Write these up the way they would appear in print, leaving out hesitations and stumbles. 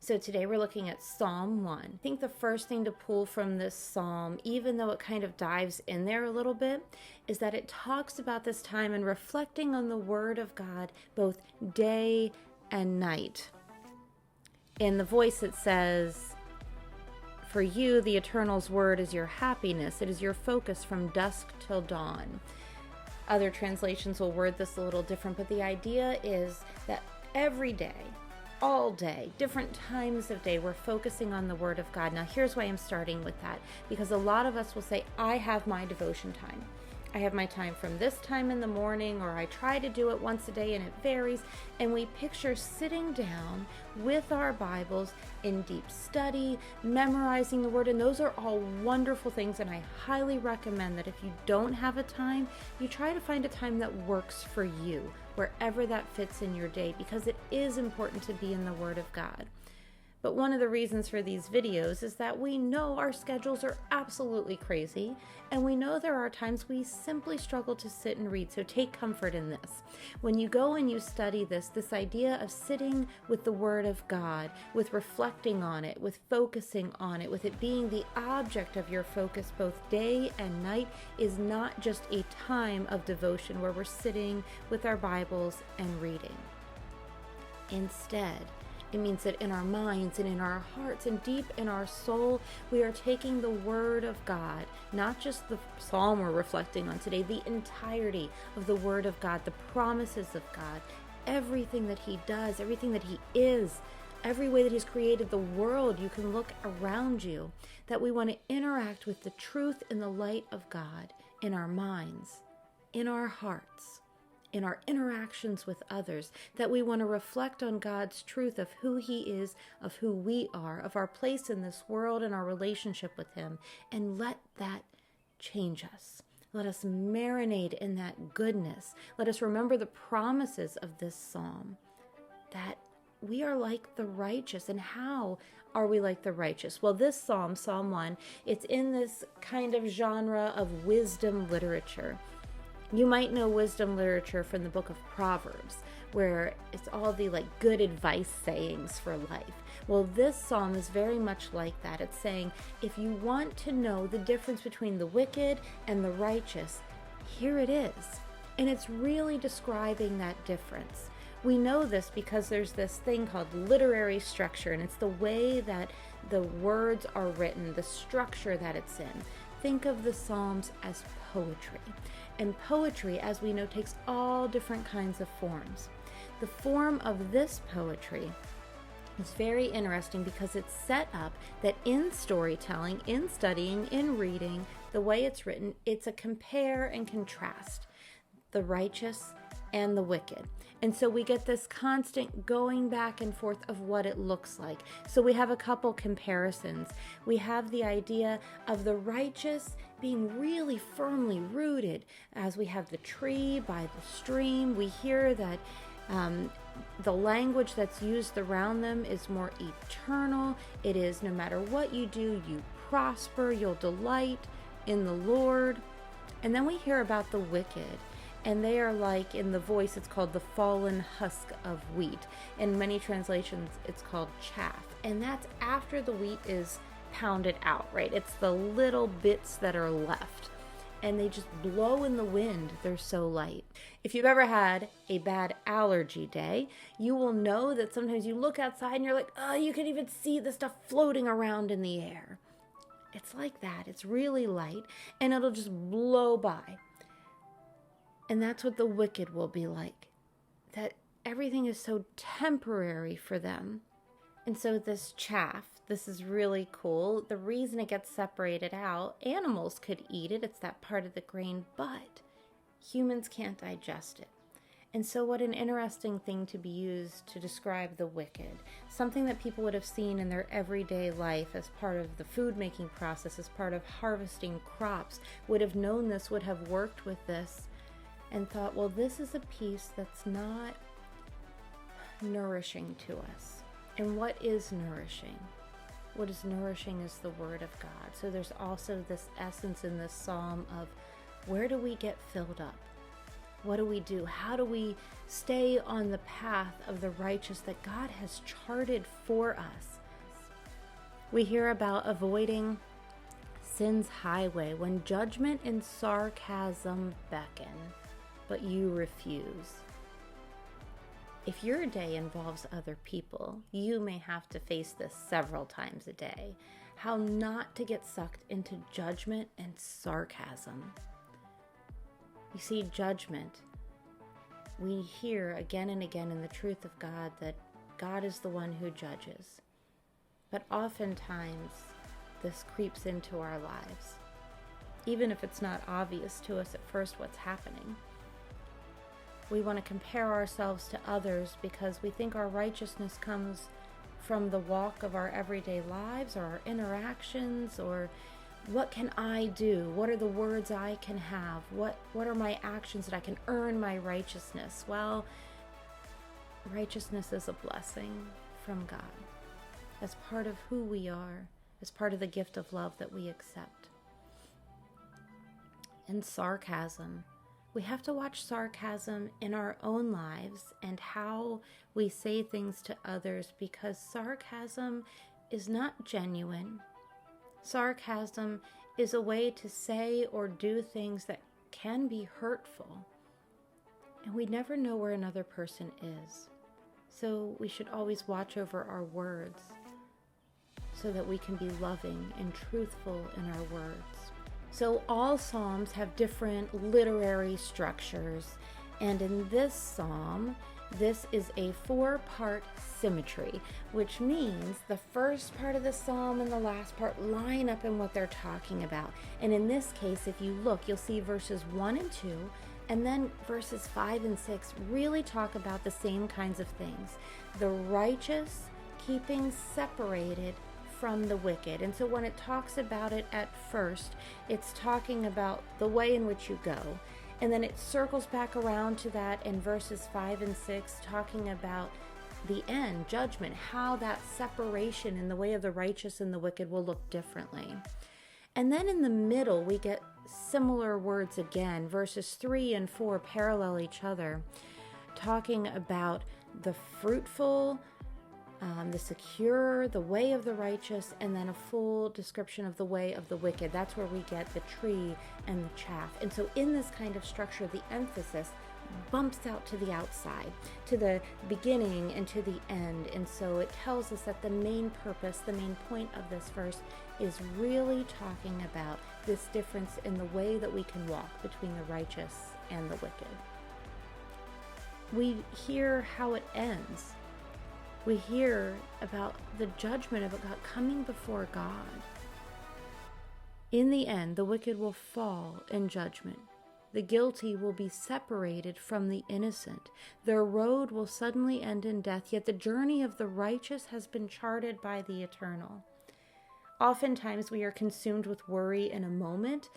So today we're looking at Psalm 1. I think the first thing to pull from this psalm, even though it kind of dives in there a little bit, is that it talks about this time and reflecting on the Word of God both day and night. In the voice it says, "For you, the Eternal's word is your happiness. It is your focus from dusk till dawn." Other translations will word this a little different, but the idea is that every day, all day, different times of day, we're focusing on the Word of God. Now, here's why I'm starting with that, because a lot of us will say, I have my devotion time. I have my time from this time in the morning, or I try to do it once a day and it varies. And we picture sitting down with our Bibles in deep study, memorizing the Word. And those are all wonderful things. And I highly recommend that if you don't have a time, you try to find a time that works for you, wherever that fits in your day, because it is important to be in the Word of God. But one of the reasons for these videos is that we know our schedules are absolutely crazy, and we know there are times we simply struggle to sit and read, so take comfort in this. When you go and you study this idea of sitting with the Word of God, with reflecting on it, with focusing on it, with it being the object of your focus both day and night, is not just a time of devotion where we're sitting with our Bibles and reading. Instead, it means that in our minds and in our hearts and deep in our soul, we are taking the Word of God, not just the psalm we're reflecting on today, the entirety of the Word of God, the promises of God, everything that He does, everything that He is, every way that He's created the world. You can look around you, that we want to interact with the truth in the light of God in our minds, in our hearts, in our interactions with others, that we want to reflect on God's truth of who He is, of who we are, of our place in this world and our relationship with Him, and let that change us. Let us marinate in that goodness. Let us remember the promises of this psalm, that we are like the righteous. And how are we like the righteous? Well, this psalm, Psalm 1, it's in this kind of genre of wisdom literature. You might know wisdom literature from the book of Proverbs, where it's all the good advice sayings for life. Well, this psalm is very much like that. It's saying, if you want to know the difference between the wicked and the righteous, here it is. And it's really describing that difference. We know this because there's this thing called literary structure, and it's the way that the words are written, the structure that it's in. Think of the Psalms as poetry. And poetry, as we know, takes all different kinds of forms. The form of this poetry is very interesting because it's set up that in storytelling, in studying, in reading, the way it's written, it's a compare and contrast, the righteous and the wicked. And so we get this constant going back and forth of what it looks like. So we have a couple comparisons. We have the idea of the righteous being really firmly rooted, as we have the tree by the stream. We hear that the language that's used around them is more eternal. It is, no matter what you do, you prosper, you'll delight in the Lord. And then we hear about the wicked. And they are like, in the voice, it's called the fallen husk of wheat. In many translations, it's called chaff. And that's after the wheat is pounded out, right? It's the little bits that are left. And they just blow in the wind. They're so light. If you've ever had a bad allergy day, you will know that sometimes you look outside and you're like, oh, you can even see the stuff floating around in the air. It's like that. It's really light, and it'll just blow by. And that's what the wicked will be like, that everything is so temporary for them. And so this chaff, this is really cool. The reason it gets separated out, animals could eat it, it's that part of the grain, but humans can't digest it. And so what an interesting thing to be used to describe the wicked, something that people would have seen in their everyday life as part of the food making process, as part of harvesting crops, would have known this, would have worked with this, and thought, well, this is a piece that's not nourishing to us. And what is nourishing? What is nourishing is the Word of God. So there's also this essence in this psalm of, where do we get filled up? What do we do? How do we stay on the path of the righteous that God has charted for us? We hear about avoiding sin's highway when judgment and sarcasm beckon, but you refuse. If your day involves other people, you may have to face this several times a day. How not to get sucked into judgment and sarcasm. You see, judgment, we hear again and again in the truth of God that God is the one who judges. But oftentimes, this creeps into our lives, even if it's not obvious to us at first what's happening. We want to compare ourselves to others because we think our righteousness comes from the walk of our everyday lives or our interactions, or what can I do? What are the words I can have? What are my actions that I can earn my righteousness? Well, righteousness is a blessing from God as part of who we are, as part of the gift of love that we accept. And sarcasm. We have to watch sarcasm in our own lives and how we say things to others, because sarcasm is not genuine. Sarcasm is a way to say or do things that can be hurtful. And we never know where another person is. So we should always watch over our words so that we can be loving and truthful in our words. So all psalms have different literary structures, and in this psalm, this is a 4-part symmetry, which means the first part of the psalm and the last part line up in what they're talking about. And in this case, if you look, you'll see verses 1 and 2, and then verses 5 and 6 really talk about the same kinds of things. The righteous keeping separated from the wicked. And so when it talks about it at first, it's talking about the way in which you go. And then it circles back around to that in verses 5 and 6, talking about the end, judgment, how that separation in the way of the righteous and the wicked will look differently. And then in the middle, we get similar words again. Verses 3 and 4 parallel each other, talking about the fruitful, the secure, the way of the righteous, and then a full description of the way of the wicked. That's where we get the tree and the chaff. And so in this kind of structure, the emphasis bumps out to the outside, to the beginning and to the end. And so it tells us that the main purpose, the main point of this verse is really talking about this difference in the way that we can walk between the righteous and the wicked. We hear how it ends. We hear about the judgment of God coming before God. In the end, the wicked will fall in judgment. The guilty will be separated from the innocent. Their road will suddenly end in death, yet the journey of the righteous has been charted by the Eternal. Oftentimes we are consumed with worry in a moment,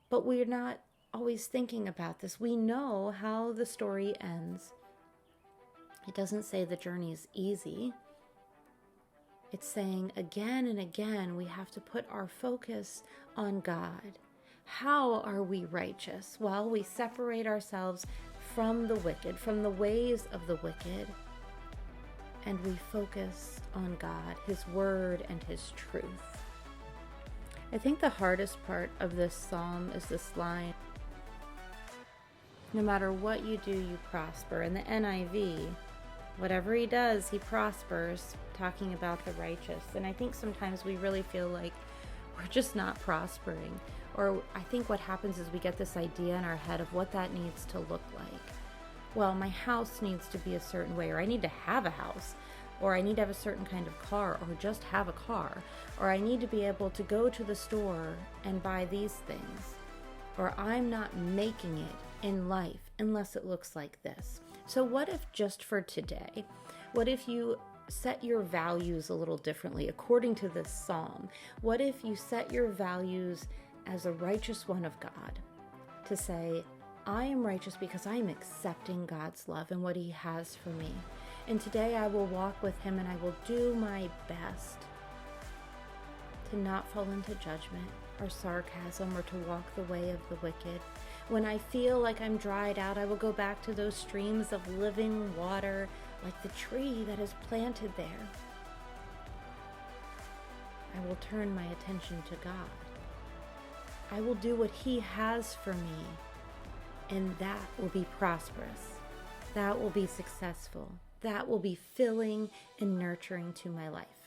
but we're not always thinking about this. We know how the story ends. It doesn't say the journey is easy. It's saying again and again we have to put our focus on God. How are we righteous? Well, we separate ourselves from the wicked, from the ways of the wicked, and we focus on God, His Word, and His truth. I think the hardest part of this psalm is this line, no matter what you do, you prosper. In the NIV, whatever he does, he prospers, talking about the righteous. And I think sometimes we really feel like we're just not prospering. Or I think what happens is we get this idea in our head of what that needs to look like. Well, my house needs to be a certain way, or I need to have a house, or I need to have a certain kind of car, or just have a car, or I need to be able to go to the store and buy these things, or I'm not making it in life unless it looks like this. So what if just for today, what if you set your values a little differently according to this psalm? What if you set your values as a righteous one of God, to say, I am righteous because I am accepting God's love and what He has for me. And today I will walk with Him and I will do my best to not fall into judgment or sarcasm or to walk the way of the wicked. When I feel like I'm dried out, I will go back to those streams of living water, like the tree that is planted there. I will turn my attention to God. I will do what He has for me, and that will be prosperous. That will be successful. That will be filling and nurturing to my life.